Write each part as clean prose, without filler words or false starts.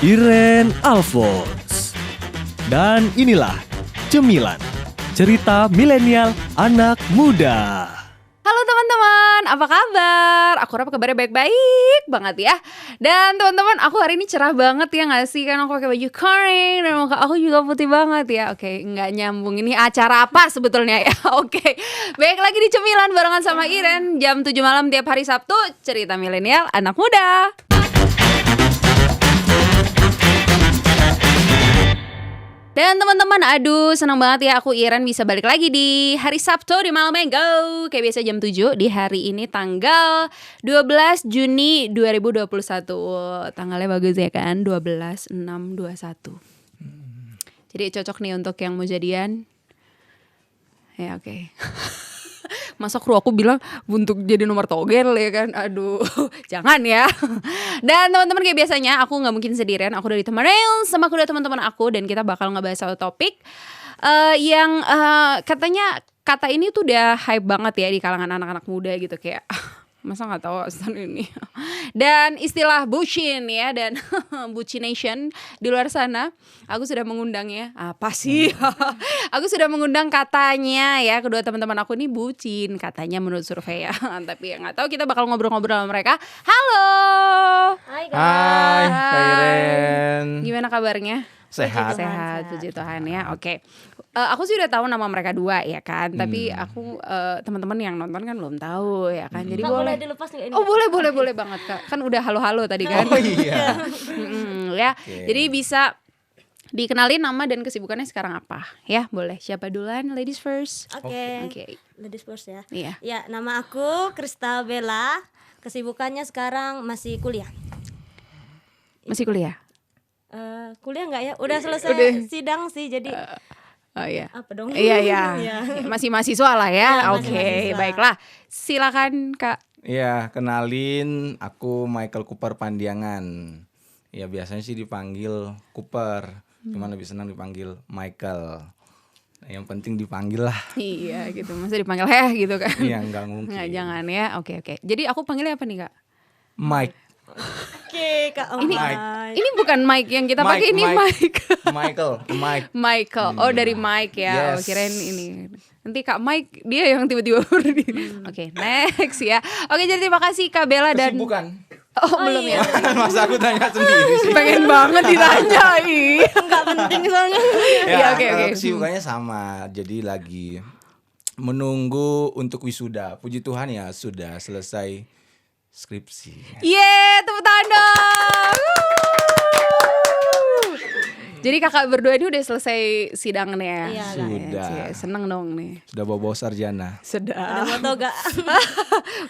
Iren Alphonse. Dan inilah Cemilan, cerita milenial anak muda. Halo teman-teman, apa kabar? Aku harap kabarnya baik-baik banget ya. Dan teman-teman, aku hari ini cerah banget ya gak sih? Karena aku pakai baju kering dan muka aku juga putih banget ya. Oke, nggak nyambung, ini acara apa sebetulnya ya? Oke, baik lagi di Cemilan barengan sama Iren. Jam 7 malam tiap hari Sabtu, cerita milenial anak muda. Dan teman-teman, aduh senang banget ya aku Iren bisa balik lagi di hari Sabtu di Malam Minggu. Kayak biasa jam 7 di hari ini tanggal 12 Juni 2021. Tanggalnya bagus ya kan, 12/6/21. Jadi cocok nih untuk yang mau jadian. Ya oke. Masa kru aku bilang untuk jadi nomor togel ya kan. Aduh, jangan ya. Dan teman-teman, kayak biasanya aku gak mungkin sendirian. Aku udah ditemenin sama kedua teman-teman aku. Dan kita bakal ngebahas satu topik yang katanya kata ini tuh udah hype banget ya di kalangan anak-anak muda gitu. Kayak masa gak tahu asal ini. Dan istilah bucin ya. Dan bucination di luar sana, aku sudah mengundangnya. Apa sih? Aku sudah mengundang katanya ya, kedua teman-teman aku ini bucin katanya menurut survei ya. Tapi ya gak tahu, kita bakal ngobrol-ngobrol sama mereka. Halo. Hai guys. Hai Kak Iren. Gimana kabarnya? Sehat. Sehat, puji Tuhan ya. Oke. Aku sih udah tahu nama mereka dua ya kan. Tapi aku teman-teman yang nonton kan belum tahu ya kan. Jadi Kak, boleh dilepas nggak ini? Oh boleh banget Kak. Kan udah halo-halo tadi kan. Oh iya. Ya. Oke. Jadi bisa dikenalin nama dan kesibukannya sekarang apa ya? Boleh. Siapa duluan? Ladies first. Oke. Ladies first ya. Iya. Ya, nama aku Krista Bella. Kesibukannya sekarang masih kuliah. Masih kuliah? Kuliah nggak ya? Udah selesai sidang sih, jadi Oh iya. apa dong? Iya. Iya. Masih mahasiswa lah ya. Iya, masih Oke, mahasiswa. baiklah. Silakan Kak. Iya, kenalin aku Michael Cooper Pandiangan. Ya biasanya sih dipanggil Cooper. Cuman lebih senang dipanggil Michael. Nah, yang penting dipanggil lah. Iya gitu. Masa dipanggil gitu kan. Iya, nggak mungkin. Nggak, jangan ya. Oke. Jadi aku panggilnya apa nih Kak? Mike. Oke, Kak. Ini bukan Mike yang kita pakai, ini Mike. Michael. Oh, dari Mike ya. Yes. Oh, kirain ini. Nanti Kak Mike dia yang tiba-tiba berdiri. Oke, next ya. Oke, jadi terima kasih Kak Bella dan Kesibukan. Oh, belum ya. Masa aku tanya sendiri sih. Pengen banget ditanyain. Nggak penting soalnya. Iya, oke. Kesibukannya sama. Jadi lagi menunggu untuk wisuda. Puji Tuhan ya sudah selesai skripsi. Tepuk tangan dong. Jadi kakak berdua ini udah selesai sidang nih ya? Iya, Sudah. Seneng dong nih. Sudah bawa sarjana. Ada foto gak?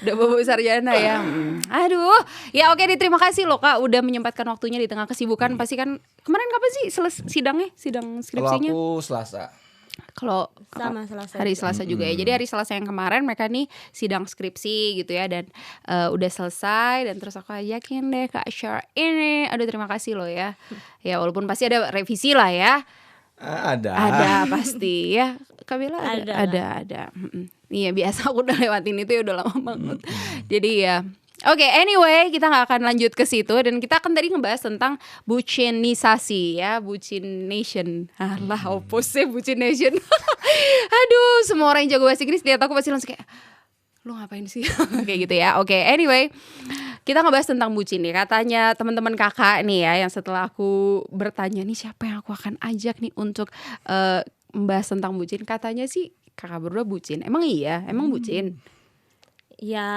Udah bobo sarjana ya. Aduh. Ya oke, terima kasih loh Kak udah menyempatkan waktunya di tengah kesibukan. Pasti kan kemarin kapan sih sidangnya? Sidang Kalau skripsinya? aku Selasa. Kalau Sama Selasa. hari Selasa juga ya. Jadi hari Selasa yang kemarin mereka nih sidang skripsi gitu ya. Dan udah selesai. Dan terus aku ajakin deh Kak share ini. Aduh, terima kasih loh ya. Ya walaupun pasti ada revisi lah ya. Ada pasti ya. Kak Bella ada. Iya, biasa aku udah lewatin itu ya, udah lama banget. Jadi ya oke, anyway, kita gak akan lanjut ke situ. Dan kita akan tadi ngebahas tentang bucinisasi ya, bucination. Alah, opposite bucination. Aduh, semua orang yang jago bahasa Inggris lihat aku pasti langsung kayak, lu ngapain sih? Kayak gitu ya. Oke, anyway, kita ngebahas tentang bucin nih. Katanya teman-teman kakak nih ya, yang setelah aku bertanya nih siapa yang aku akan ajak nih untuk membahas tentang bucin. Katanya sih kakak berdua bucin. Emang iya? Emang bucin? Ya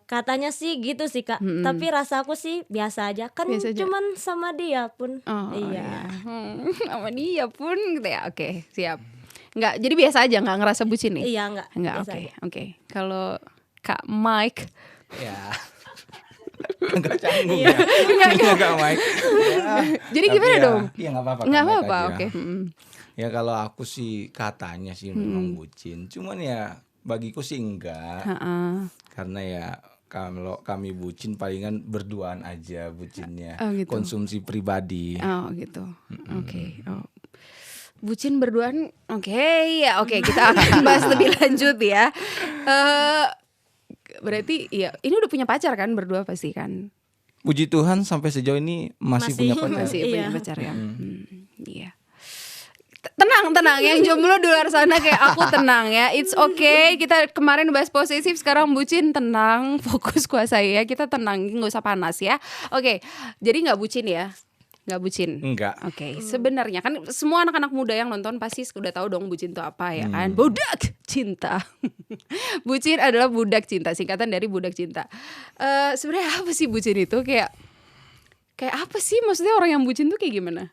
katanya sih gitu sih Kak. Tapi rasa aku sih biasa aja. Kan Biasa aja. cuman sama dia pun. Oh, Iya. Sama dia pun gitu ya. Oke, siap. Enggak, jadi biasa aja, enggak ngerasa bucin nih? Iya enggak. Enggak, biasa aja. oke. Kalau Kak Mike, Ya. Enggak canggung ya. Enggak Mike. Ya. Jadi Tapi gimana ya, dong? Iya enggak apa-apa. Enggak Kak Mike apa-apa, aja. oke. Ya kalau aku sih katanya sih memang bucin. Cuman ya bagiku sih enggak. Karena ya kalau kami bucin palingan berduaan aja bucinnya. Oh, gitu. Konsumsi pribadi. Oh gitu. Oke. Oh. Bucin berduaan. Oke, ya oke, kita akan bahas lebih lanjut ya. Berarti ya ini udah punya pacar kan berdua pasti kan? puji Tuhan sampai sejauh ini masih punya pacar. Masih punya Iya. pacar ya. Iya. Tenang yang jomblo di luar sana kayak aku tenang ya. It's okay. Kita kemarin bahas posesif, sekarang bucin, tenang, fokus kuasai ya. Kita tenang, nggak usah panas ya. Oke, jadi nggak bucin ya? Nggak bucin. Enggak. Oke, sebenarnya kan semua anak-anak muda yang nonton pasti udah tahu dong bucin itu apa ya kan? Budak cinta. Bucin adalah budak cinta, singkatan dari budak cinta. Sebenarnya apa sih bucin itu? Kayak apa sih? Maksudnya orang yang bucin tuh kayak gimana?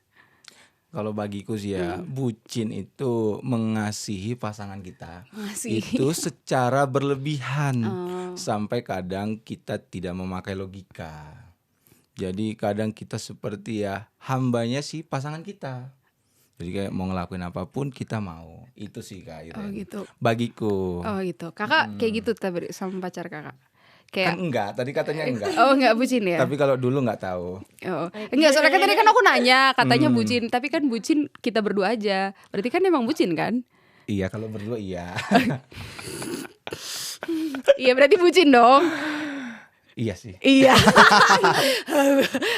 Kalau bagiku sih ya, bucin itu mengasihi pasangan kita. Mengasihi. Itu secara berlebihan. Sampai kadang kita tidak memakai logika. Jadi kadang kita seperti ya hambanya si pasangan kita. Jadi kayak mau ngelakuin apapun kita mau. Itu sih Kak Iren. Oh gitu. Bagiku. Oh gitu. Kakak kayak gitu tadi sama pacar kakak? Kayak Kan enggak, tadi katanya enggak. oh nggak bucin ya? Tapi kalau dulu enggak tahu. Oh. Enggak, soalnya kan tadi kan aku nanya katanya bucin, tapi kan bucin kita berdua aja. Berarti kan emang bucin kan? Iya, kalau berdua iya. Iya berarti bucin dong. Iya sih. Iya.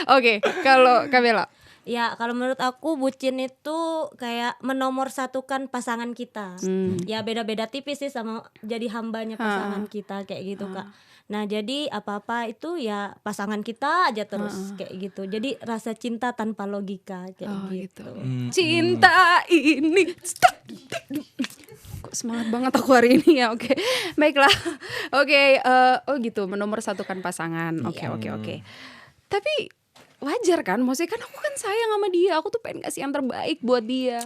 Oke, kalau Kamela. Ya kalau menurut aku bucin itu kayak menomorsatukan pasangan kita. Ya beda-beda tipis sih sama jadi hambanya pasangan kita kayak gitu Kak. Nah jadi apa-apa itu ya pasangan kita aja terus kayak gitu. Jadi rasa cinta tanpa logika kayak gitu. Cinta ini. Kok semangat banget aku hari ini ya. Oke. Baiklah. Oke, oh gitu, menomorsatukan pasangan. Oke. Tapi wajar kan? Maksudnya kan aku kan sayang sama dia. Aku tuh pengen kasih yang terbaik buat dia.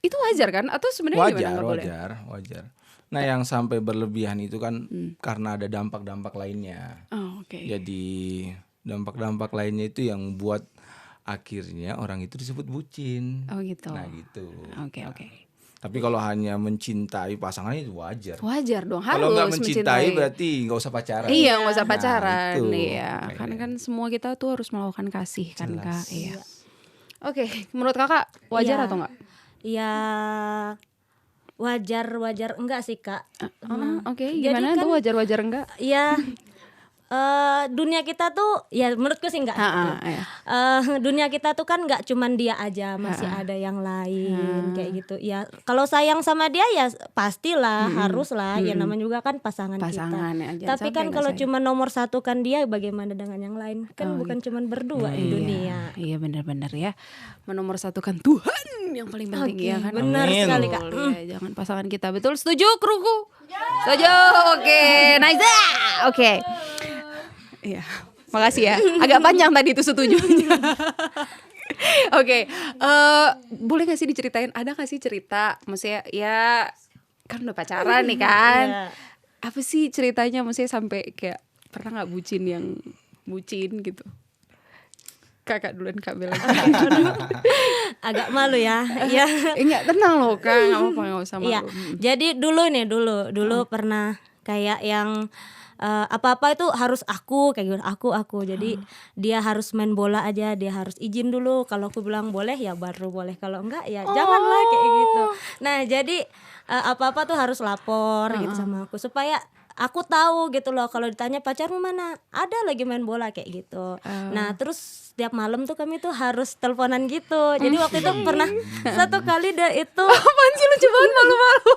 Itu wajar kan? Atau sebenarnya gimana? Nggak boleh? Wajar. Nah, yang sampai berlebihan itu kan karena ada dampak-dampak lainnya. Oh, oke. Jadi dampak-dampak lainnya itu yang buat akhirnya orang itu disebut bucin. Oh gitu. Nah gitu. Oke. Tapi kalau hanya mencintai pasangannya itu wajar. Wajar dong, Kalau harus nggak mencintai berarti nggak usah pacaran. Iya, nggak usah Nah, pacaran. itu. Iya, Kayak karena kan semua kita tuh harus melakukan kasih kan Jelas. Kak. Iya. Oke, menurut Kakak wajar Iya. atau enggak? Ya wajar enggak sih Kak. Oke, Jadi gimana kan- tuh wajar-wajar enggak? Ya dunia kita tuh ya menurutku sih enggak. Iya. Dunia kita tuh kan nggak cuman dia aja, masih ada yang lain kayak gitu. Ya kalau sayang sama dia ya pastilah haruslah. Ya namanya juga kan pasangan Pasangan ya, kita. jangan Tapi sampai kan nggak kalau sayang. cuma nomor satukan dia, bagaimana dengan yang lain? Kan bukan cuman berdua di dunia. Iya benar-benar ya. Menomorsatukan Tuhan yang paling penting ya kan. Benar Amin. sekali Kak. Betul, ya, jangan pasangan kita. Betul, setuju kruku? Setuju. Oke, nice. Oke. Iya. Makasih ya. Agak panjang tadi itu setujunya. Oke, boleh gak sih diceritain? Ada gak sih cerita? Maksudnya ya kan udah pacaran nih kan. Iya. Apa sih ceritanya? Maksudnya sampai kayak pernah gak bucin yang bucin gitu? Kakak duluan, Kak Bella. Agak malu ya. Iya. Enggak, tenang loh Kak. Gak apa-apa, gak usah malu. Iya. Jadi dulu pernah kayak yang apa-apa itu harus aku kayak gitu, aku. Jadi dia harus main bola aja, dia harus izin dulu. Kalau aku bilang boleh ya baru boleh. Kalau enggak ya janganlah kayak gitu. Nah, jadi apa-apa tuh harus lapor gitu sama aku supaya aku tahu gitu loh. Kalau ditanya pacarmu mana, ada lagi main bola kayak gitu. Nah terus setiap malam tuh kami tuh harus teleponan gitu. Jadi waktu itu pernah satu kali dia itu Apaan sih, lucu banget, malu-malu.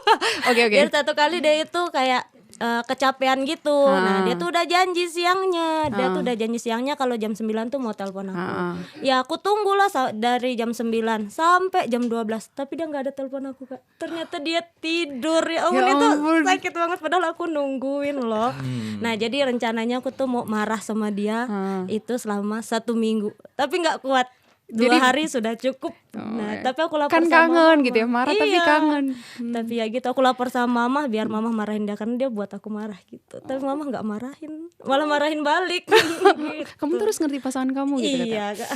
Oke. dia satu kali dia itu kayak kecapean gitu. Nah dia tuh udah janji siangnya. Dia tuh udah janji siangnya kalau jam 9 tuh mau telepon aku. Ya aku tunggulah dari jam 9 sampai jam 12. Tapi dia gak ada telepon aku Kak. Ternyata dia tidur. Ya ampun, Ya itu ampun. sakit banget padahal aku nungguin loh. Nah jadi rencananya aku tuh mau marah sama dia itu selama 1 minggu. Tapi gak kuat. 2 Jadi- hari sudah cukup. Nah tapi aku lapor Kan sama kangen mama. gitu ya, marah tapi Iya. kangen. Tapi ya gitu aku lapor sama mama biar mama marahin dia karena dia buat aku marah gitu. Tapi mama nggak marahin, malah marahin balik. Gitu. Kamu terus ngerti pasangan kamu gitu. Iya Kak.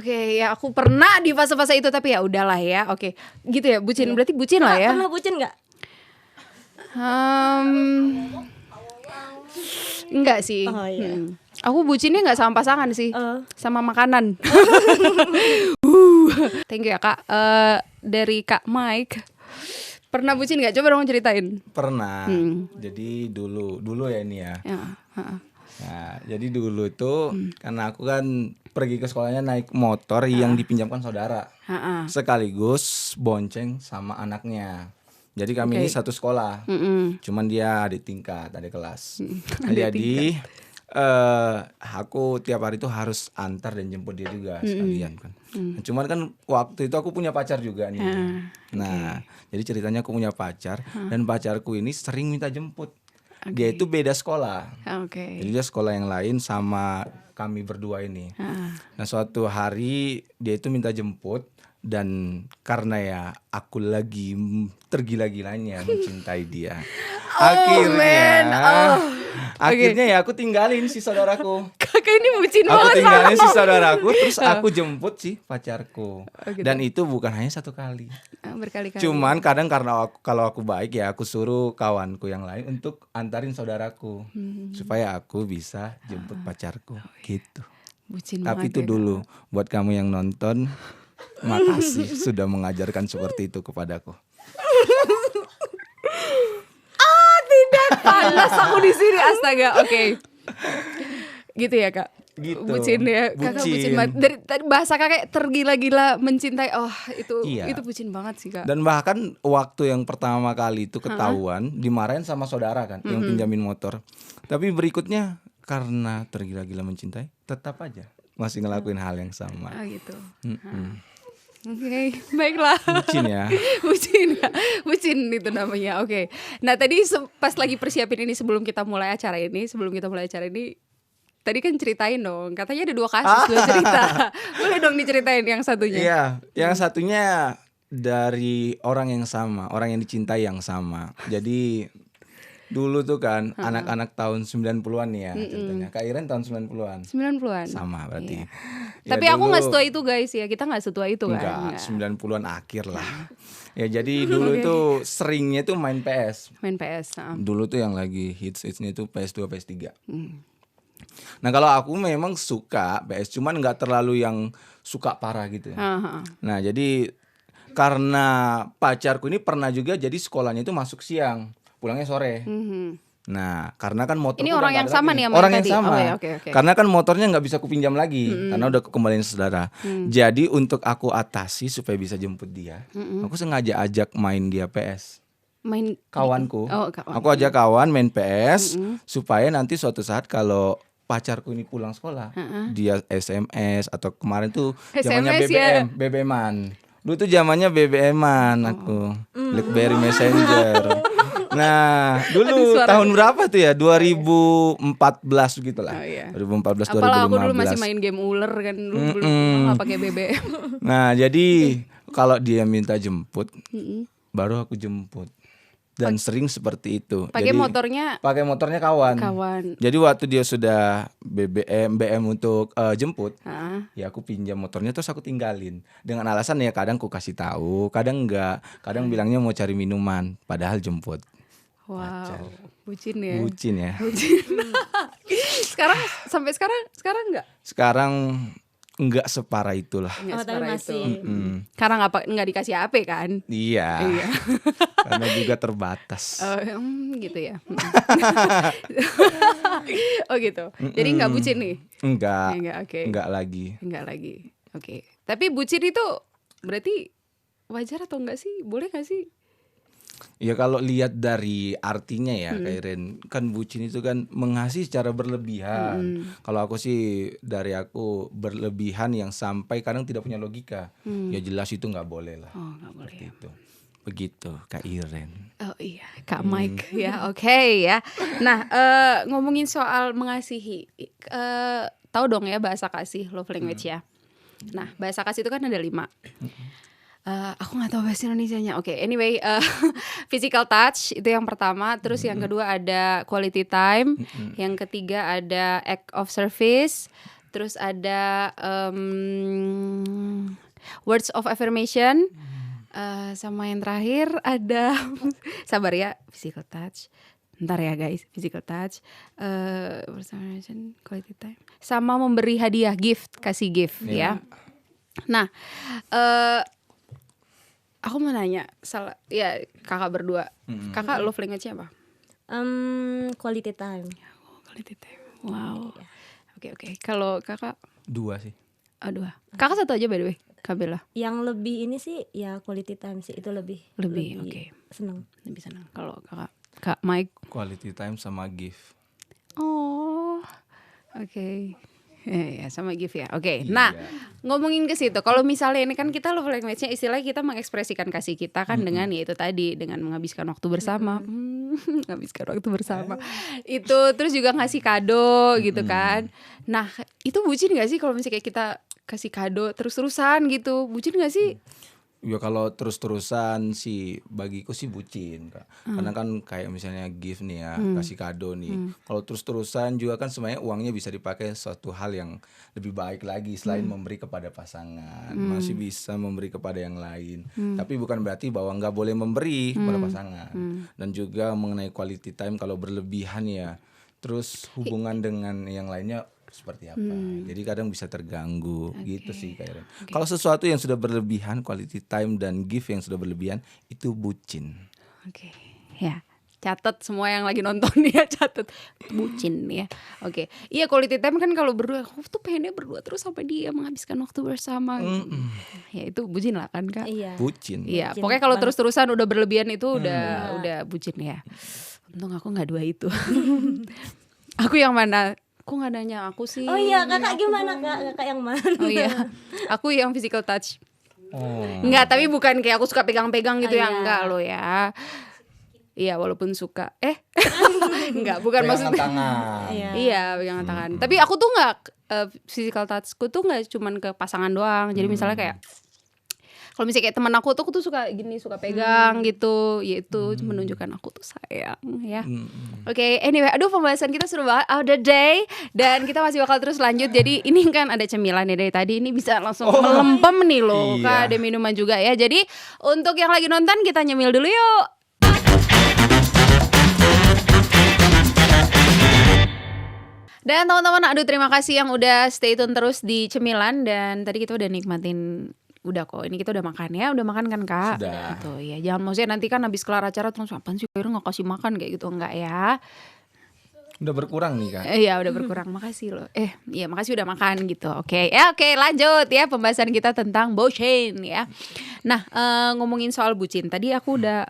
Oke, ya aku pernah di fase-fase itu tapi ya udahlah ya. Oke, gitu ya, bucin berarti bucin lah ya. Pernah bucin nggak? Enggak sih. Oh, iya. Aku bucinnya nggak sama pasangan sih, sama makanan. Thank you ya Kak. Dari Kak Mike, pernah bucin nggak? Coba dong ceritain. Pernah. Jadi dulu ya ini ya. Ya, Nah, jadi dulu tuh karena aku kan pergi ke sekolahnya naik motor yang dipinjamkan saudara. Sekaligus bonceng sama anaknya. Jadi kami ini satu sekolah. Cuman dia adik tingkat, adik kelas. Nah, jadi aku tiap hari tuh harus antar dan jemput dia juga sekalian kan. Nah, cuman kan waktu itu aku punya pacar juga nih. Nah, jadi ceritanya aku punya pacar dan pacarku ini sering minta jemput. Dia itu beda sekolah. Jadi dia sekolah yang lain sama kami berdua ini. Nah, suatu hari dia itu minta jemput dan karena ya aku lagi tergila-gilanya mencintai dia. Akhirnya ya aku tinggalin si saudaraku. Kakak ini bucin Aku banget. tinggalin si saudaraku terus aku jemput si pacarku. Dan itu bukan hanya satu kali. Berkali-kali. Cuman kadang karena kalau aku baik ya aku suruh kawanku yang lain untuk antarin saudaraku supaya aku bisa jemput pacarku gitu. Bucin Tapi banget itu ya, dulu buat kamu yang nonton, makasih sudah mengajarkan seperti itu kepadaku. panas aku di sini, astaga. Oke. Gitu ya, Kak. Gitu. Bucin ya. Kakak bucin Bucin. banget. Dari tadi bahasa Kakak tergila-gila mencintai. Oh, Iya. itu bucin banget sih, Kak. Dan bahkan waktu yang pertama kali itu ketahuan, dimarahin sama saudara kan yang pinjamin motor. Tapi berikutnya karena tergila-gila mencintai, tetap aja masih ngelakuin hal yang sama. Gitu. Oke, baiklah. Bucin ya. Bucin ya. Bucin itu namanya. Oke. Nah, tadi pas lagi persiapin ini sebelum kita mulai acara ini, tadi kan ceritain dong. Katanya ada 2 kasus, 2 cerita. Boleh dong diceritain yang satunya. Iya, yang satunya dari orang yang sama, orang yang dicintai yang sama. Jadi dulu tuh kan anak-anak tahun 90-an nih ya ceritanya. Kak Iren tahun 90-an. 90-an. Sama berarti. Iya. Ya, Tapi aku dulu- nggak setua itu guys ya. Kita nggak setua itu kan. Enggak, 90-an akhir lah. Ya jadi dulu tuh seringnya tuh main PS. Main PS. Dulu tuh yang lagi hits-hitsnya itu PS2, PS3. Nah kalau aku memang suka PS, cuman nggak terlalu yang suka parah gitu ya. Nah jadi karena pacarku ini pernah juga jadi sekolahnya itu masuk siang, pulangnya sore. Nah karena kan motor Ini orang yang sama nih sama orang yang yang tadi? sama. Oh, ya, oke. Karena kan motornya nggak bisa kupinjam lagi karena udah kekembalian saudara. Jadi untuk aku atasi supaya bisa jemput dia, aku sengaja ajak main dia PS. Main Kawanku, Oh, kawan. aku ajak kawan main PS supaya nanti suatu saat kalau pacarku ini pulang sekolah, dia SMS atau kemarin tuh zamannya SMS ya? BBM-an. Dulu tuh zamannya BBM-an aku, BlackBerry Messenger. Nah, dulu suara. tahun berapa tuh ya? 2014 gitu lah. Oh, iya. 2014 Apalah aku dulu 2015. masih main game ular kan dulu belum nggak pakai BBM. Nah, jadi kalau dia minta jemput, baru aku jemput. Dan sering seperti itu. Pakai Jadi, motornya pakai motornya kawan. Jadi waktu dia sudah BM untuk jemput, ya aku pinjam motornya terus aku tinggalin dengan alasan ya kadang aku kasih tahu, kadang enggak, kadang bilangnya mau cari minuman, padahal jemput. Wow, bucin ya. Bucin ya. Sekarang sampai sekarang enggak? Sekarang enggak separah itulah. Enggak tapi separah masih. itu. Karena enggak dikasih HP kan? Iya. Iya. Karena juga terbatas. Gitu ya. Oh gitu. Jadi enggak bucin nih? Enggak. Enggak, oke. Enggak lagi. Enggak lagi. Oke. Tapi bucin itu berarti wajar atau enggak sih? Boleh enggak sih? Ya kalau lihat dari artinya ya Kak Iren, kan bucin itu kan mengasihi secara berlebihan. Kalau aku sih dari aku berlebihan yang sampai kadang tidak punya logika. Ya jelas itu nggak boleh lah. Oh, enggak boleh. Seperti itu. Begitu Kak Iren. Oh iya, Kak Mike ya, oke ya. Nah, ngomongin soal mengasihi, tahu dong ya bahasa kasih, love language ya. Nah, bahasa kasih itu kan ada 5. Aku nggak tahu bahasa Indonesianya. Oke, anyway, physical touch itu yang pertama. Terus yang kedua ada quality time. Yang ketiga ada act of service. Terus ada words of affirmation. Sama yang terakhir ada sabar ya, physical touch. Ntar ya guys, physical touch, quality time, sama memberi hadiah, gift, kasih gift ya. Nah, aku mau nanya, ya kakak berdua, kakak love language-nya apa? Quality time. Quality time. Wow. Oke. Kalau kakak 2 sih. aduh. Kakak satu aja by the way, Kak Bella. Yang lebih ini sih ya quality time sih, itu lebih Oke. seneng. Lebih senang. Kalau kakak Kak Mike. Quality time sama gift. Oh. Oke. Ya sama gift ya. Oke. Iya. Nah, ngomongin ke situ. Kalau misalnya ini kan kita love language-nya istilahnya kita mengekspresikan kasih kita kan dengan ya itu tadi, dengan menghabiskan waktu bersama. Menghabiskan waktu bersama. Itu terus juga ngasih kado gitu kan. Nah, itu bucin gak sih kalau misalnya kayak kita kasih kado terus-terusan gitu? Bucin gak sih? Ya kalau terus-terusan sih bagiku sih bucin, Kak. Karena kan kayak misalnya gift nih ya, kasih kado nih. Kalau terus-terusan juga kan sebenarnya uangnya bisa dipakai suatu hal yang lebih baik lagi selain memberi kepada pasangan. Masih bisa memberi kepada yang lain. Tapi bukan berarti bahwa nggak boleh memberi kepada pasangan. Dan juga mengenai quality time kalau berlebihan ya, terus hubungan dengan yang lainnya seperti apa. Jadi kadang bisa terganggu gitu sih kayaknya. Kalau sesuatu yang sudah berlebihan, quality time dan gift yang sudah berlebihan itu bucin. Oke. Ya. Catat semua yang lagi nonton ya, catat bucin ya. Oke. Iya, quality time kan kalau berdua, aku tuh pengennya berdua terus sama dia, menghabiskan waktu bersama. Ya itu bucin lah kan, Kak. Iya. Bucin. Iya, Bucin pokoknya kalau banget. terus-terusan udah berlebihan itu udah bucin ya. Untung aku nggak dua itu. Aku yang mana? Aku nggak nanya aku sih. Oh iya, kakak gimana kak? Kakak yang mana? Oh iya, aku yang physical touch. Oh. Enggak, tapi bukan kayak aku suka pegang-pegang gitu Oh, ya, iya. enggak lo ya. Iya, walaupun suka. Enggak, bukan Pegangan maksudnya. tangan. Iya, pegangan tangan. Tapi aku tuh nggak physical touchku tuh nggak cuman ke pasangan doang. Jadi misalnya kayak kalau misalnya kayak teman aku tuh suka gini, suka pegang gitu, yaitu menunjukkan aku tuh sayang ya. Oke, anyway, aduh pembahasan kita seru banget all the day dan kita masih bakal terus lanjut. Jadi ini kan ada cemilan ya dari tadi, ini bisa langsung melempem nih loh. Iya. Kak, ada minuman juga ya. Jadi untuk yang lagi nonton kita nyemil dulu yuk. Dan teman-teman, aduh terima kasih yang udah stay tune terus di cemilan. Dan tadi kita udah nikmatin, udah kok, ini kita udah makan ya. Udah makan kan Kak? Sudah. Gitu ya, jangan maksudnya nanti kan habis kelar acara terus apaan sih Kak gak kasih makan kayak gitu, enggak ya. Udah berkurang nih Kak. Iya udah berkurang, makasih loh. Iya makasih udah makan gitu. Oke, lanjut ya pembahasan kita tentang bucin ya. Nah ngomongin soal bucin, tadi aku udah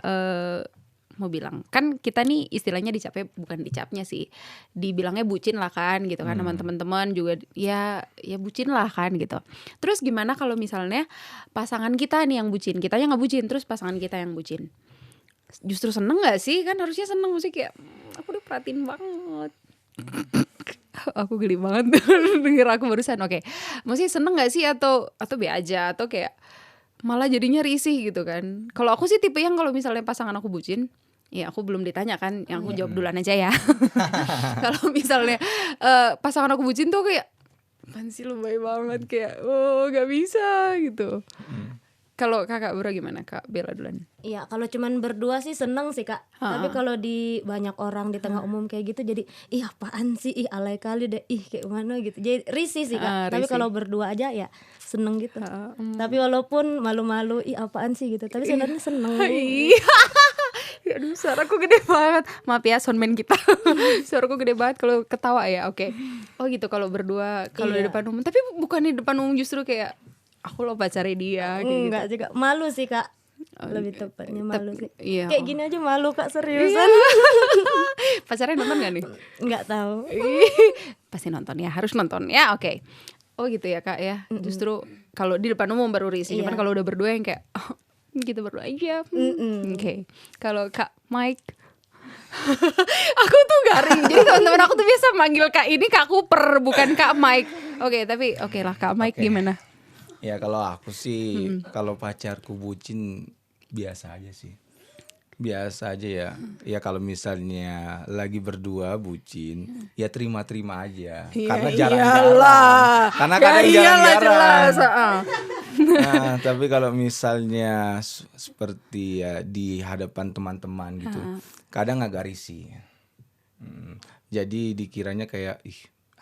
mau bilang kan kita nih istilahnya dicapnya, bukan dicapnya sih, dibilangnya bucin lah kan gitu kan, teman-teman juga ya bucin lah kan gitu. Terus gimana kalau misalnya pasangan kita nih yang bucin, kitanya nggak bucin, terus pasangan kita yang bucin, justru seneng nggak sih? Kan harusnya seneng, mesti kayak aku udah perhatiin banget. Aku geli banget denger aku barusan. Oke, mesti seneng nggak sih atau be aja atau kayak malah jadinya risih gitu kan? Kalau aku sih tipe yang kalau misalnya pasangan aku bucin, ya aku belum ditanya kan, yang aku jawab duluan aja ya. Kalau misalnya pasangan aku bucin tuh kayak apaan sih lebay banget, kayak oh gak bisa gitu. Kalau kakak berdua gimana Kak Bella duluan? Iya, kalau cuman berdua sih seneng sih kak. Tapi kalau di banyak orang di tengah umum kayak gitu jadi ih apaan sih, ih alay kali deh, ih kayak mana gitu. Jadi risih sih kak. Tapi Risih. kalau berdua aja ya seneng gitu. Tapi walaupun malu-malu, ih apaan sih gitu. Tapi sebenarnya seneng. Aduh suaraku gede banget. Maaf ya soundman kita. Suaraku gede banget kalau ketawa ya. Oke. Oh gitu kalau berdua, kalau di Iya. depan umum. Tapi bukan di depan umum, justru kayak aku lo pacarnya dia kayak gitu. Enggak juga, malu sih kak. Lebih tepatnya malu sih. Iya. Kayak gini aja malu kak, seriusan. Pacarnya nonton gak nih? Enggak tahu. Pasti nonton ya, harus nonton ya. Oke. Oh gitu ya Kak ya. Justru kalau di depan umum baru risih. Cuman Iya. kalau udah berdua yang kayak kita berdua aja. Oke. Kalau Kak Mike aku tuh garing. Jadi teman-teman aku tuh biasa manggil Kak ini Kak Cooper, bukan Kak Mike. Oke, tapi oke lah Kak Mike gimana? Ya kalau aku sih kalau pacarku bucin biasa aja sih. Biasa aja ya. Ya kalau misalnya lagi berdua bucin, ya terima-terima aja. Karena jarang-jarang. Karena kadang jarang-jarang. Nah, tapi kalau misalnya seperti ya di hadapan teman-teman gitu, kadang agak risih. Jadi dikiranya kayak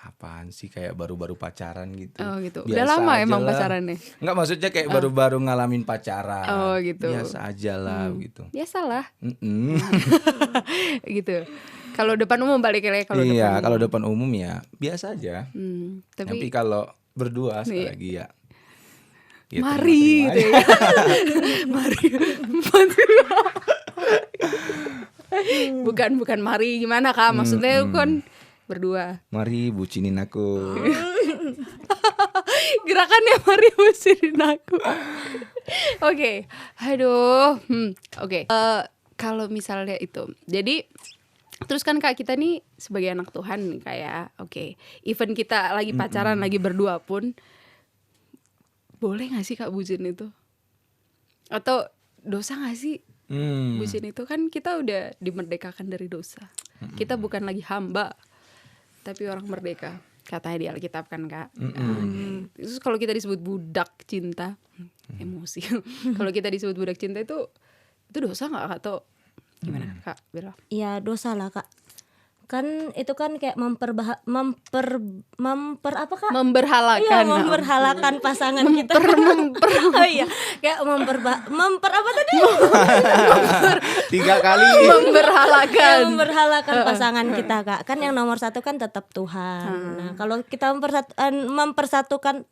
apaan sih, kayak baru-baru pacaran gitu. Oh gitu. Biasa Udah lama aja emang lah. pacarannya? Enggak, maksudnya kayak baru-baru ngalamin pacaran. Oh gitu. Biasa aja lah gitu. Biasalah. Mm-mm. Gitu. Kalau depan umum balik lagi kalau Iya, depan kalau umum. depan umum ya biasa aja. Tapi Tapi kalau berdua sekali Iya. lagi ya. Ya mari terima-terima gitu aja. ya. Mari. bukan mari gimana Kak? Maksudnya kan berdua. Mari bucinin aku. Gerakannya mari bucinin aku. Oke. Aduh. Oke. Kalau misalnya itu. Jadi terus kan Kak kita nih sebagai anak Tuhan nih kayak oke, even kita lagi pacaran lagi berdua pun boleh gak sih Kak bucin itu? Atau dosa gak sih bucin itu? Kan kita udah dimerdekakan dari dosa. Kita bukan lagi hamba, tapi orang merdeka. Katanya di Alkitab kan Kak. Terus kalau kita disebut budak cinta, emosi. Kalau kita disebut budak cinta itu dosa gak Kak? Atau gimana Kak Bella? Ya dosa lah Kak. Kan itu kan kayak memper apa Kak? Memberhalakan. Iya, memberhalakan pasangan kita. Oh iya, kayak memper apa tadi? 3 kali. Memberhalakan. Ya, memberhalakan pasangan kita Kak. Kan yang nomor satu kan tetap Tuhan. Nah kalau kita mempersatukan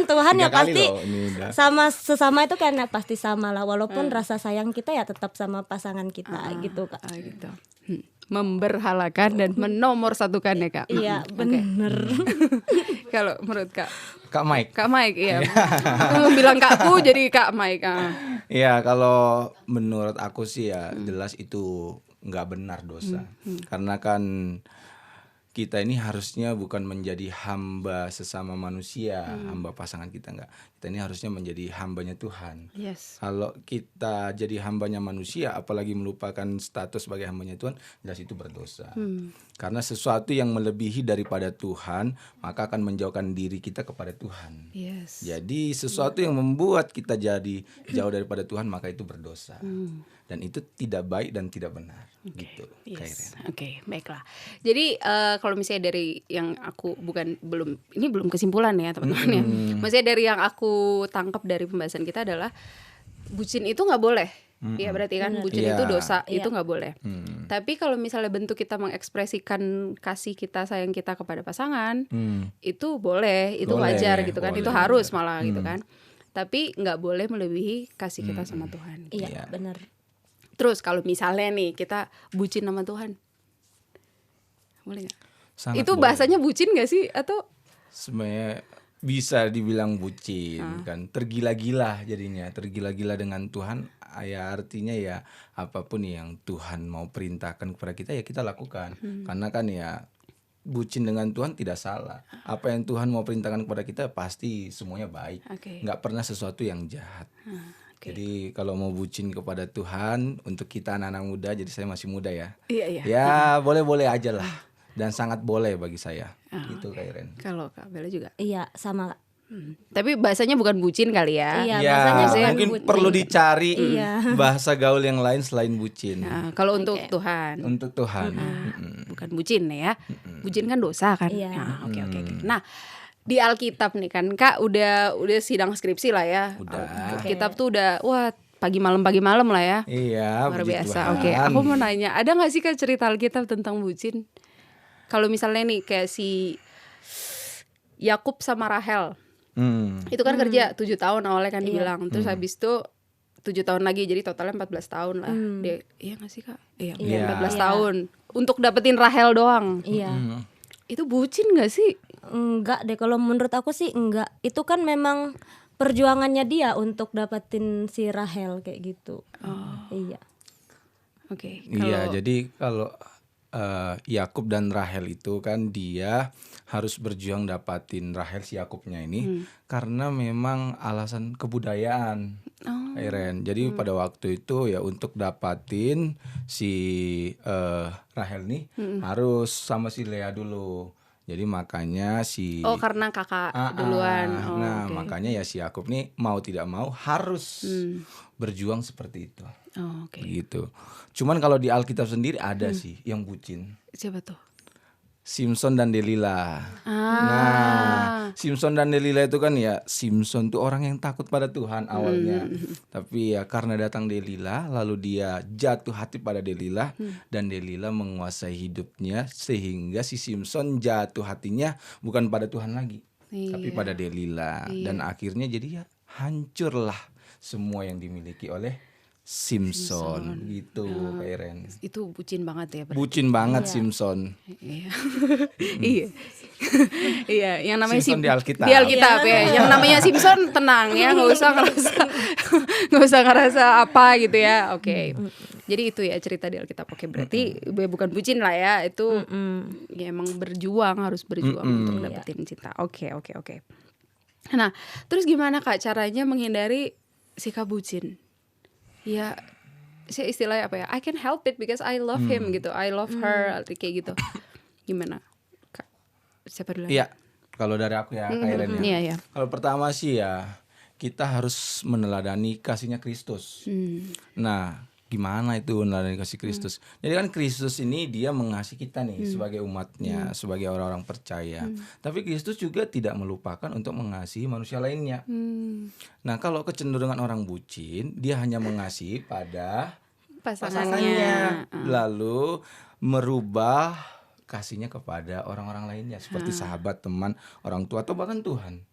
Tuhan ya 3 kali pasti loh, ini udah. sama sesama itu kan pasti sama lah. Walaupun rasa sayang kita ya tetap sama pasangan kita gitu Kak. Gitu. Memberhalakan dan menomorsatukan ya Kak. Iya bener. Kalau menurut Kak Mike. Kak Mike iya. Aku mau bilang Kakku jadi Kak Mike. Iya, kalau menurut aku sih ya jelas itu nggak benar dosa. Karena kan kita ini harusnya bukan menjadi hamba sesama manusia, hamba pasangan kita enggak. Kita ini harusnya menjadi hambanya Tuhan. Yes. Kalau kita jadi hambanya manusia, apalagi melupakan status sebagai hambanya Tuhan, jelas itu berdosa. Karena sesuatu yang melebihi daripada Tuhan, maka akan menjauhkan diri kita kepada Tuhan. Yes. Jadi sesuatu yang membuat kita jadi jauh daripada Tuhan, maka itu berdosa. Dan itu tidak baik dan tidak benar. Gitu. Yes. Oke, baiklah. Jadi kalau misalnya dari yang aku belum kesimpulan ya teman-teman ya. Maksudnya dari yang aku tangkap dari pembahasan kita adalah bucin itu nggak boleh. Iya berarti kan bucin Iya. itu dosa, Iya. itu nggak boleh. Tapi kalau misalnya bentuk kita mengekspresikan kasih kita, sayang kita kepada pasangan, itu boleh, itu Boleh, wajar gitu kan, boleh, itu harus malah gitu kan. Tapi nggak boleh melebihi kasih kita sama Tuhan. Gitu. Iya bener. Terus kalau misalnya nih kita bucin sama Tuhan, boleh nggak? Sangat Itu boleh. bahasanya bucin nggak sih? Atau Sebenarnya bisa dibilang bucin kan, tergila-gila jadinya, tergila-gila dengan Tuhan. Ya artinya ya apapun yang Tuhan mau perintahkan kepada kita ya kita lakukan. Karena kan ya bucin dengan Tuhan tidak salah. Apa yang Tuhan mau perintahkan kepada kita pasti semuanya baik. Oke. Nggak pernah sesuatu yang jahat. Oke. Jadi kalau mau bucin kepada Tuhan, untuk kita anak-anak muda, jadi saya masih muda ya. Iya. Ya boleh-boleh aja lah. Dan sangat boleh bagi saya. Gitu Kak Iren. Kalau Kak Bella juga. Iya sama Kak. Tapi bahasanya bukan bucin kali ya. Iya Ya bahasanya bukan mungkin bucin. perlu dicari Iya. bahasa gaul yang lain selain bucin. Nah, kalau untuk Tuhan, Untuk Tuhan. bukan bucin ya. Bucin kan dosa kan. Iya. Nah, oke. Nah, di Alkitab nih kan Kak udah sidang skripsi lah ya. Udah. Alkitab tuh udah wah pagi malam lah ya. Iya, Luar puji biasa. Tuhan. Oke, aku mau nanya, ada nggak sih Kak cerita Alkitab tentang bucin? Kalau misalnya nih kayak si Yakub sama Rahel, itu kan kerja 7 tahun awalnya kan dibilang, terus habis itu 7 tahun lagi, jadi totalnya 14 tahun lah. Dia, iya nggak sih Kak? Iya, Iya. 14 tahun untuk dapetin Rahel doang. Iya. Itu bucin nggak sih? Enggak deh, kalau menurut aku sih enggak. Itu kan memang perjuangannya dia untuk dapetin si Rahel kayak gitu. Iya. Oke. Iya, jadi kalau Yakub dan Rahel itu kan dia harus berjuang dapatin Rahel si Yakubnya ini karena memang alasan kebudayaan. Iren. Jadi pada waktu itu ya untuk dapatin si Rahel nih harus sama si Lea dulu. Jadi makanya si karena kakak duluan. nah makanya ya si Yakub nih mau tidak mau harus berjuang seperti itu. Oke. Gitu. Cuman kalau di Alkitab sendiri ada sih yang bucin. Siapa tuh? Simpson dan Delila. Nah, Simpson dan Delila itu kan ya, Simpson tuh orang yang takut pada Tuhan awalnya. Tapi ya karena datang Delila, lalu dia jatuh hati pada Delila dan Delila menguasai hidupnya sehingga si Simpson jatuh hatinya bukan pada Tuhan lagi, tapi pada Delila. Dan akhirnya jadi ya hancurlah semua yang dimiliki oleh Simpson. Gitu Kak Iren. Itu bucin banget ya. Bucin banget Simpson. Iya. Iya. Iya, yang namanya Simpson di Alkitab. Di Alkitab ya. Yang namanya Simpson tenang ya, nggak usah ngerasa apa gitu ya. Oke. Jadi itu ya cerita di Alkitab. Oke, berarti bukan bucin lah ya. Itu ya emang harus berjuang untuk dapetin cinta. Oke. Nah, terus gimana Kak caranya menghindari sikap bucin? Ya, saya istilahnya apa ya? I can help it because I love him gitu. I love her kayak gitu. Gimana? Kak, siapa dulu? Iya, kalau dari aku ya Kak Iren ya. Iya. Kalau pertama sih ya kita harus meneladani kasihnya Kristus. Nah, gimana itu meneladani kasih Kristus? Jadi kan Kristus ini dia mengasihi kita nih sebagai umatnya, sebagai orang-orang percaya. Tapi Kristus juga tidak melupakan untuk mengasihi manusia lainnya. Nah, kalau kecenderungan orang bucin, dia hanya mengasihi pada pasangannya, lalu merubah kasihnya kepada orang-orang lainnya seperti sahabat, teman, orang tua atau bahkan Tuhan.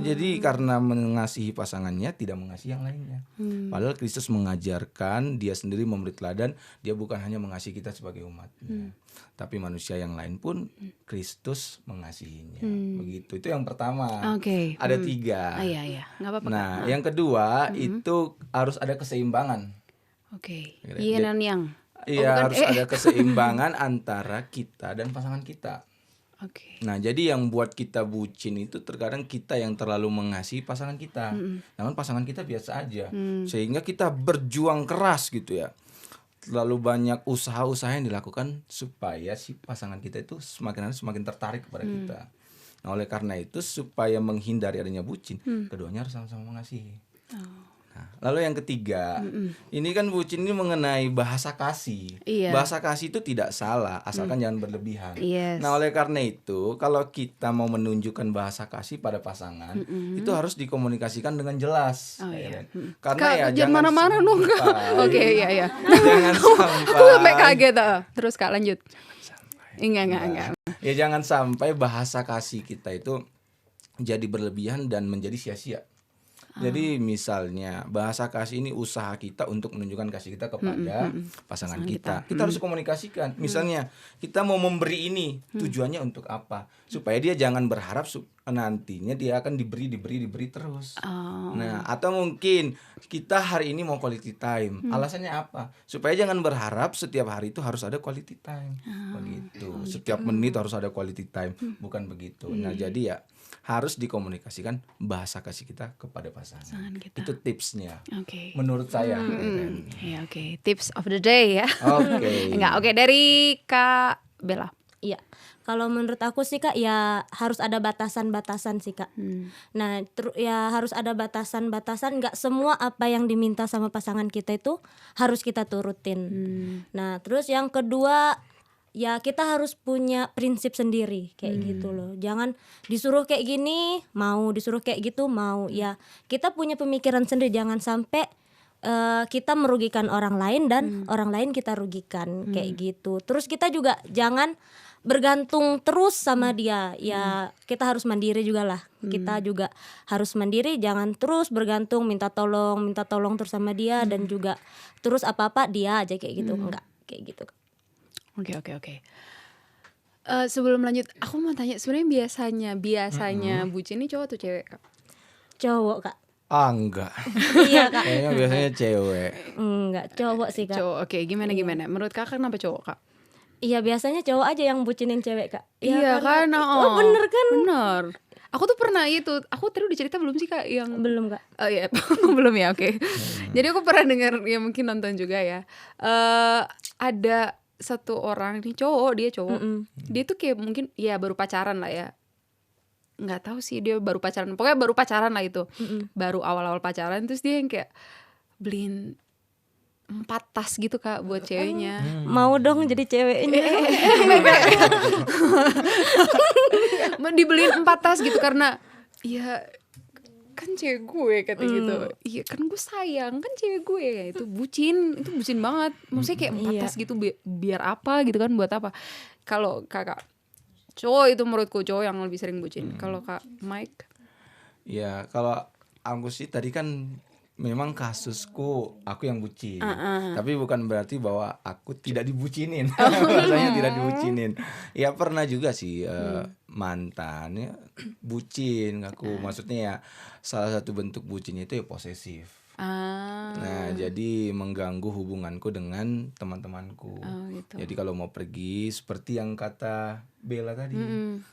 Jadi karena mengasihi pasangannya tidak mengasihi yang lainnya. Padahal Kristus mengajarkan, dia sendiri memberi teladan, dia bukan hanya mengasihi kita sebagai umatnya, tapi manusia yang lain pun Kristus mengasihinya. Begitu. Itu yang pertama. Ada 3. Iya. Nggak apa-apa. Nah, yang kedua itu harus ada keseimbangan. Yin dan yang. Iya, harus ada keseimbangan antara kita dan pasangan kita. Nah, jadi yang buat kita bucin itu terkadang kita yang terlalu mengasihi pasangan kita. Namun pasangan kita biasa aja. Sehingga kita berjuang keras gitu ya. Terlalu banyak usaha-usaha yang dilakukan supaya si pasangan kita itu semakin tertarik kepada kita. Nah, oleh karena itu supaya menghindari adanya bucin, keduanya harus sama-sama mengasihi. Nah, lalu yang ketiga, ini kan bucin ini mengenai bahasa kasih. Bahasa kasih itu tidak salah, asalkan jangan berlebihan. Nah, oleh karena itu, kalau kita mau menunjukkan bahasa kasih pada pasangan, itu harus dikomunikasikan dengan jelas. Karena Kak, ya jangan marah-marah dong. Iya. Jangan sampai. Aku sampai kaget. Terus Kak lanjut. Enggak. Ya jangan sampai bahasa kasih kita itu jadi berlebihan dan menjadi sia-sia. Jadi misalnya bahasa kasih ini usaha kita untuk menunjukkan kasih kita kepada pasangan kita. Kita harus komunikasikan. Misalnya kita mau memberi ini, tujuannya untuk apa? Supaya dia jangan berharap nantinya dia akan diberi terus. Nah, atau mungkin kita hari ini mau quality time. Alasannya apa? Supaya jangan berharap setiap hari itu harus ada quality time. Begitu. Setiap menit harus ada quality time. Bukan begitu. Nah, jadi ya harus dikomunikasikan bahasa kasih kita kepada pasangan kita. Itu tipsnya. Menurut saya. Tips of the day ya. Oke, dari Kak Bella. Iya. Kalau menurut aku sih Kak ya harus ada batasan-batasan sih Kak. Nah ya harus ada batasan-batasan. Nggak semua apa yang diminta sama pasangan kita itu harus kita turutin. Nah terus yang kedua ya kita harus punya prinsip sendiri kayak gitu loh. Jangan disuruh kayak gini mau, disuruh kayak gitu mau. Ya kita punya pemikiran sendiri. Jangan sampai kita merugikan orang lain dan orang lain kita rugikan kayak gitu. Terus kita juga jangan bergantung terus sama dia. Ya kita harus mandiri juga lah. Kita juga harus mandiri. Jangan terus bergantung minta tolong terus sama dia dan juga terus apa-apa dia aja kayak gitu. Enggak kayak gitu. Oke. Sebelum lanjut, aku mau tanya sebenarnya biasanya bucin ini cowok atau cewek Kak? Cowok Kak. Enggak. Iya Kak. Kayaknya biasanya cewek. Enggak, cowok sih Kak. Cowok. Oke, gimana? Menurut Kakak kenapa cowok Kak? Iya biasanya cowok aja yang bucinin cewek Kak. Iya kan? Oh bener kan? Bener. Aku tuh pernah itu. Aku tadi udah cerita belum sih Kak? Yang Belum Kak. Oh iya, belum ya. Oke. Jadi aku pernah dengar, ya mungkin nonton juga ya. Ada satu orang nih cowok, dia tuh kayak mungkin ya baru pacaran lah ya, nggak tahu sih dia baru pacaran, pokoknya baru pacaran lah itu, baru awal-awal pacaran, terus dia yang kayak beliin 4 tas gitu Kak buat ceweknya. Mau dong jadi ceweknya. Dibeliin 4 tas gitu karena ya kan cewek gue kata gitu. Iya kan gue sayang, kan cewek gue ya. Itu bucin banget. Maksudnya kayak 4 tas gitu biar apa gitu kan, buat apa. Kalau kakak cowok itu menurutku cowok yang lebih sering bucin. Kalau Kak Mike? Ya kalau aku sih tadi kan memang kasusku aku yang bucin. Tapi bukan berarti bahwa aku tidak dibucinin. Rasanya tidak dibucinin. Ya pernah juga sih mantan ya bucin aku. Maksudnya ya salah satu bentuk bucinnya itu ya posesif. Nah jadi mengganggu hubunganku dengan teman-temanku. Gitu. Jadi kalau mau pergi seperti yang kata Bella tadi,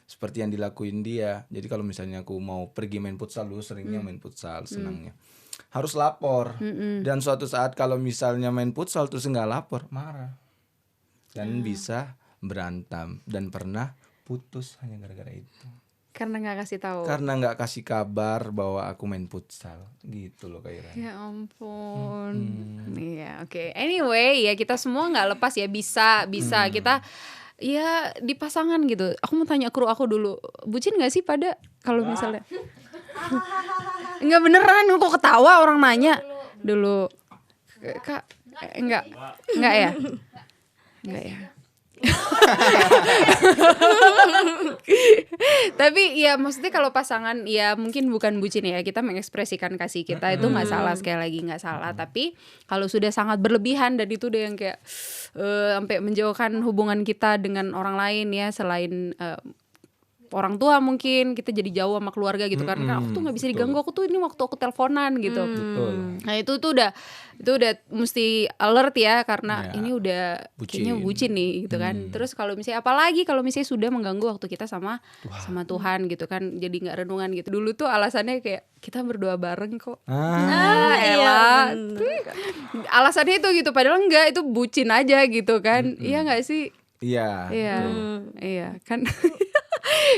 seperti yang dilakuin dia. Jadi kalau misalnya aku mau pergi main futsal, dulu seringnya main futsal, senangnya harus lapor. Dan suatu saat kalau misalnya main futsal terus nggak lapor, marah dan bisa berantem, dan pernah putus hanya gara-gara itu. Karena nggak kasih tahu. Karena nggak kasih kabar bahwa aku main futsal, gitu loh Kak Ira. Ya ampun. Iya, oke. Anyway, ya kita semua nggak lepas ya, bisa kita ya di pasangan gitu. Aku mau tanya kru aku dulu, bucin nggak sih pada kalau misalnya? Enggak beneran, kok ketawa orang nanya dulu. Kak, enggak ya? Enggak ya. Tapi ya maksudnya kalau pasangan ya mungkin bukan bucin ya, kita mengekspresikan kasih kita itu nggak salah, sekali lagi nggak salah. Tapi kalau sudah sangat berlebihan dan itu udah yang kayak sampai menjauhkan hubungan kita dengan orang lain ya, selain orang tua, mungkin kita jadi jauh sama keluarga gitu kan, aku tuh nggak bisa diganggu, aku tuh ini waktu aku teleponan gitu. Nah itu udah mesti alert ya, karena ini udah kayaknya bucin nih gitu kan. Terus kalau misalnya apalagi kalau misalnya sudah mengganggu waktu kita sama Tuhan gitu kan, jadi nggak renungan gitu. Dulu tuh alasannya kayak kita berdoa bareng kok. Elah. Alasannya itu gitu, padahal enggak, itu bucin aja gitu kan. Iya nggak sih? Iya. Iya kan.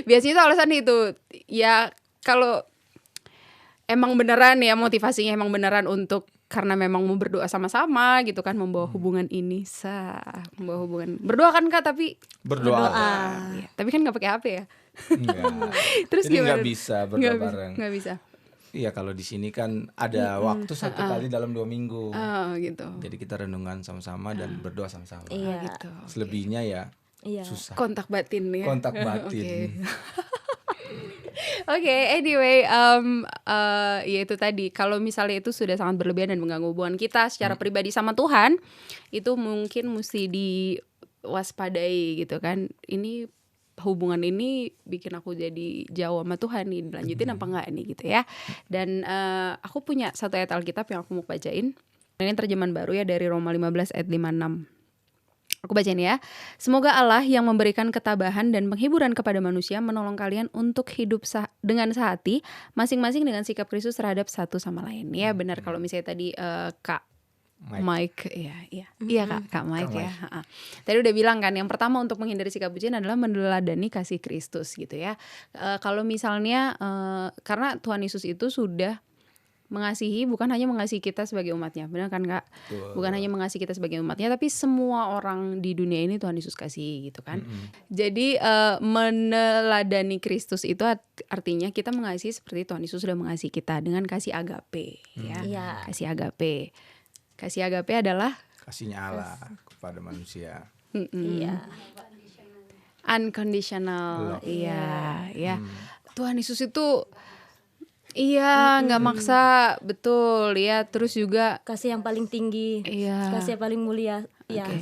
Biasanya itu alasan itu ya, kalau emang beneran ya motivasinya emang beneran untuk karena memang mau berdoa sama-sama gitu kan, membawa hubungan ini membawa hubungan, berdoa kan Kak, tapi Berdoa. Ya, tapi kan nggak pakai HP ya. Enggak. Terus jadi gimana? nggak bisa berdoa bareng. Nggak bisa. Iya kalau di sini kan ada waktu 1 kali dalam 2 minggu. Gitu. Jadi kita renungan sama-sama dan berdoa sama-sama. Iya. Gitu. Selebihnya ya Iya. susah. Kontak batin ya. Kontak batin. Oke, anyway, ya itu tadi, kalau misalnya itu sudah sangat berlebihan dan mengganggu hubungan kita secara pribadi sama Tuhan, itu mungkin mesti diwaspadai gitu kan. Ini hubungan ini bikin aku jadi jauh sama Tuhan nih, dilanjutin apa enggak nih gitu ya. Dan aku punya satu ayat Alkitab yang aku mau bacain. Ini terjemahan baru ya, dari Roma 15 ayat 56. Aku bacain ya. Semoga Allah yang memberikan ketabahan dan penghiburan kepada manusia menolong kalian untuk hidup dengan sehati, masing-masing dengan sikap Kristus terhadap satu sama lain. Ya benar, kalau misalnya tadi Kak Mike, iya Kak Mike ya. Tadi udah bilang kan, yang pertama untuk menghindari sikap bucin adalah meneladani kasih Kristus gitu ya. Kalau misalnya karena Tuhan Yesus itu sudah mengasihi, bukan hanya mengasihi kita sebagai umatnya, benar kan Kak? Bukan hanya mengasihi kita sebagai umatnya, tapi semua orang di dunia ini Tuhan Yesus kasih gitu kan. Jadi meneladani Kristus itu artinya kita mengasihi seperti Tuhan Yesus sudah mengasihi kita, dengan kasih agape ya. Kasih agape. Kasih agape adalah Kasihnya Allah kepada manusia. Iya. Unconditional. Iya. Tuhan Yesus itu nggak maksa, betul ya. Terus juga Kasih yang paling tinggi, kasih yang paling mulia,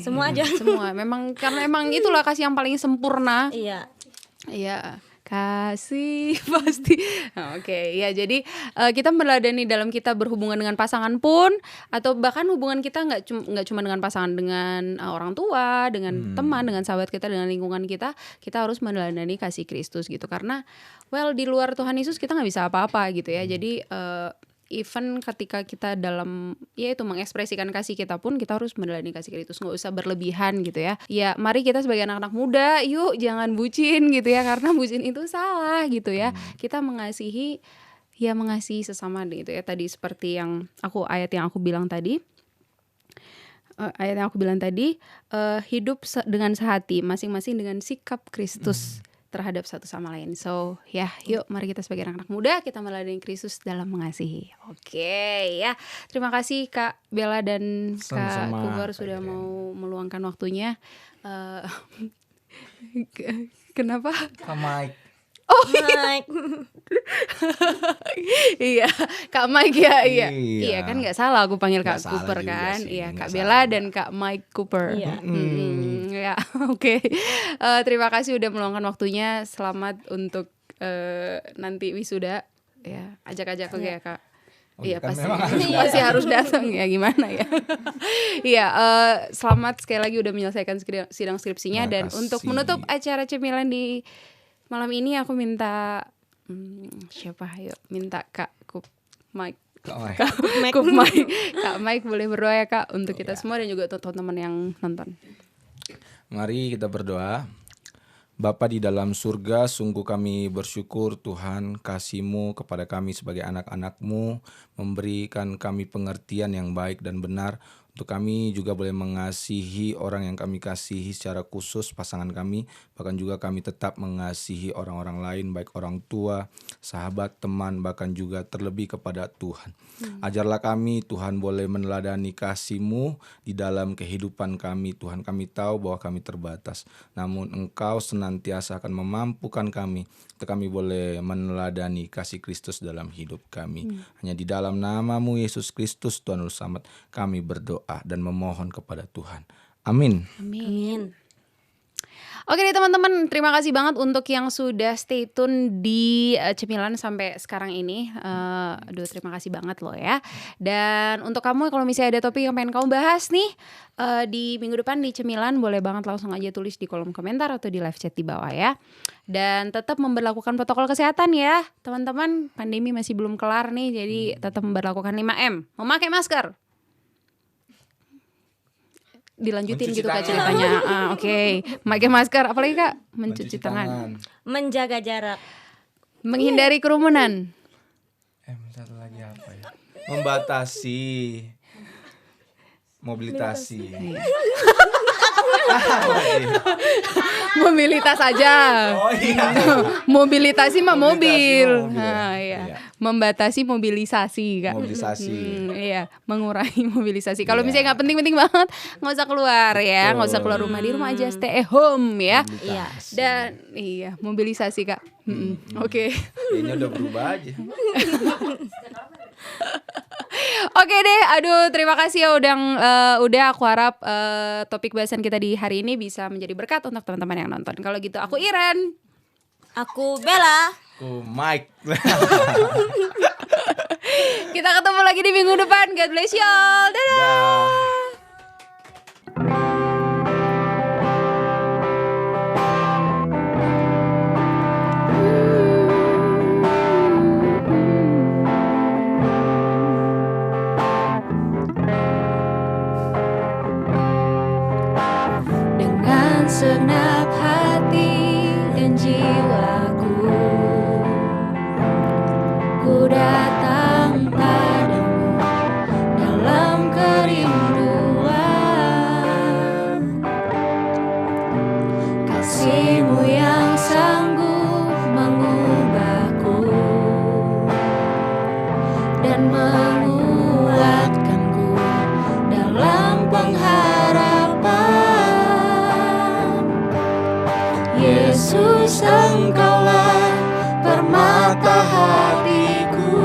semua aja. Semua memang, karena emang itulah kasih yang paling sempurna. Iya. Kasih pasti. Oke, ya jadi kita meneladani dalam kita berhubungan dengan pasangan pun, atau bahkan hubungan kita nggak cuma dengan pasangan, dengan orang tua, dengan teman, dengan sahabat kita, dengan lingkungan kita harus meneladani kasih Kristus gitu. Karena di luar Tuhan Yesus kita nggak bisa apa-apa gitu ya. Jadi even ketika kita dalam itu mengekspresikan kasih kita pun, kita harus meneladani kasih Kristus, nggak usah berlebihan gitu ya. Ya mari kita sebagai anak-anak muda, yuk jangan bucin gitu ya, karena bucin itu salah gitu ya. Kita mengasihi sesama gitu ya. Tadi seperti yang ayat yang aku bilang tadi, hidup dengan sehati, masing-masing dengan sikap Kristus terhadap satu sama lain. So ya, yuk mari kita sebagai anak-anak muda kita meladeni Kristus dalam mengasihi. Oke ya, terima kasih Kak Bella dan Kak Sama-sama, Kubar Kak sudah Iren. mau meluangkan waktunya. Kenapa? Kak Mike. Mike. Iya, Kak Mike ya, iya. Iya. Iya kan nggak salah aku panggil Kak Nggak salah Cooper juga kan. sih, Iya, nggak Kak salah Bella juga. dan Kak Mike Cooper. Iya. Ya, oke. Terima kasih udah meluangkan waktunya. Selamat untuk nanti wisuda. Ya, ajak-ajak oke ya, Kak. Oh, Iya kan pasti, memang harus pasti harus datang ya, gimana ya. Iya, selamat sekali lagi udah menyelesaikan sidang skripsinya. Dan Makasih. untuk menutup acara cemilan di malam ini aku minta siapa? Yuk, minta Kak Mike. Kak Mike. Kak Mike boleh berdoa ya Kak untuk kita semua dan juga untuk teman-teman yang nonton. Mari kita berdoa. Bapa di dalam surga, sungguh kami bersyukur Tuhan kasih-Mu kepada kami sebagai anak-anak-Mu, memberikan kami pengertian yang baik dan benar, untuk kami juga boleh mengasihi orang yang kami kasihi secara khusus, pasangan kami, bahkan juga kami tetap mengasihi orang-orang lain, baik orang tua, sahabat, teman, bahkan juga terlebih kepada Tuhan. Ajarlah kami Tuhan boleh meneladani kasih-Mu di dalam kehidupan kami. Tuhan, kami tahu bahwa kami terbatas, namun Engkau senantiasa akan memampukan kami untuk kami boleh meneladani kasih Kristus dalam hidup kami. Hanya di dalam nama-Mu Yesus Kristus Tuhan Juru Selamat kami berdoa dan memohon kepada Tuhan. Amin. Amin. Oke deh teman-teman, terima kasih banget untuk yang sudah stay tune di Cemilan sampai sekarang ini. Aduh, terima kasih banget loh ya. Dan untuk kamu kalau misalnya ada topik yang pengen kamu bahas nih di minggu depan di Cemilan, boleh banget langsung aja tulis di kolom komentar atau di live chat di bawah ya. Dan tetap memberlakukan protokol kesehatan ya teman-teman. Pandemi masih belum kelar nih, jadi tetap memberlakukan 5M. Memakai masker. Dilanjutin Mencuci gitu Kak tangan. ceritanya. Oke. Pakai masker, apalagi Kak? Mencuci tangan. Menjaga jarak. Menghindari kerumunan. Satu lagi apa ya? Membatasi mobilitasi. Mobilitas aja. Oh iya. Mobilitasi mah mobil. Mobil. Nah, iya. Iya. Membatasi mobilisasi Kak. Mobilisasi. Iya, mengurangi mobilisasi. Kalau Iya. misalnya nggak penting-penting banget, nggak usah keluar ya, nggak usah Betul. keluar rumah, di rumah aja stay at home ya. Iya. Dan iya, mobilisasi Kak. Oke. Kayaknya udah berubah aja. Oke deh, aduh terima kasih ya udah aku harap topik bahasan kita di hari ini bisa menjadi berkat untuk teman-teman yang nonton. Kalau gitu aku Iren. Aku Bella. Ku Mike. Kita ketemu lagi di minggu depan. God bless y'all. Dadah. Dah. Dengan segenap hati dan jiwaku, ku datang padamu dalam kerinduan. Kasih-Mu yang sanggup mengubahku dan menguatkanku dalam pengharapan. Yesus, Engkaulah permata hatiku.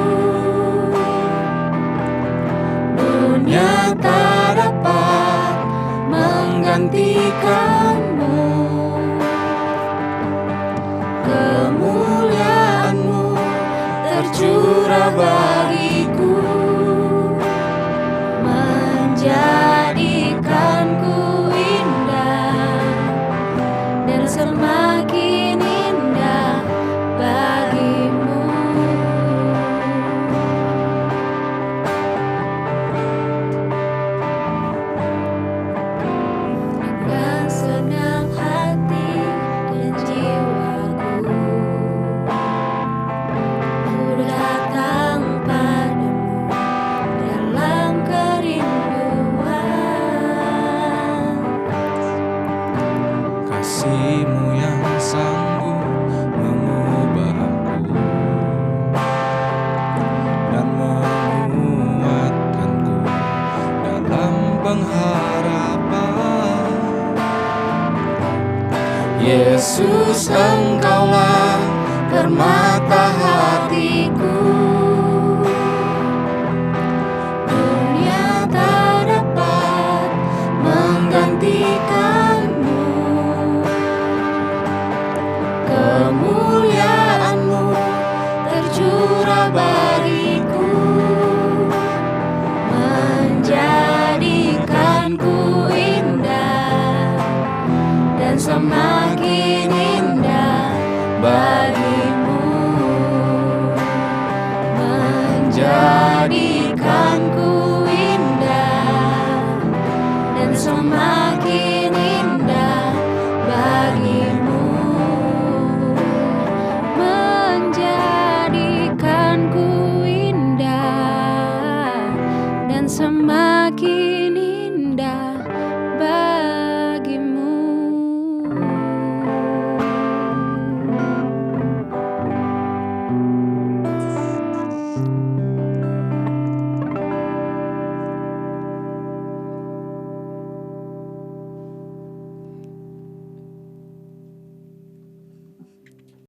Dunia tak dapat menggantikanmu. Kemuliaan-Mu tercurah bagiku, menjadikanku indah dan semakin indah bagimu. Dengan senang hati dan jiwaku, ku datang padamu pengharapan. Yesus, Engkaulah permata hatiku. Dunia tak dapat menggantikanmu. Kemuliaan-Mu tercurah bagiku, menjadikanku indah dan semakin indah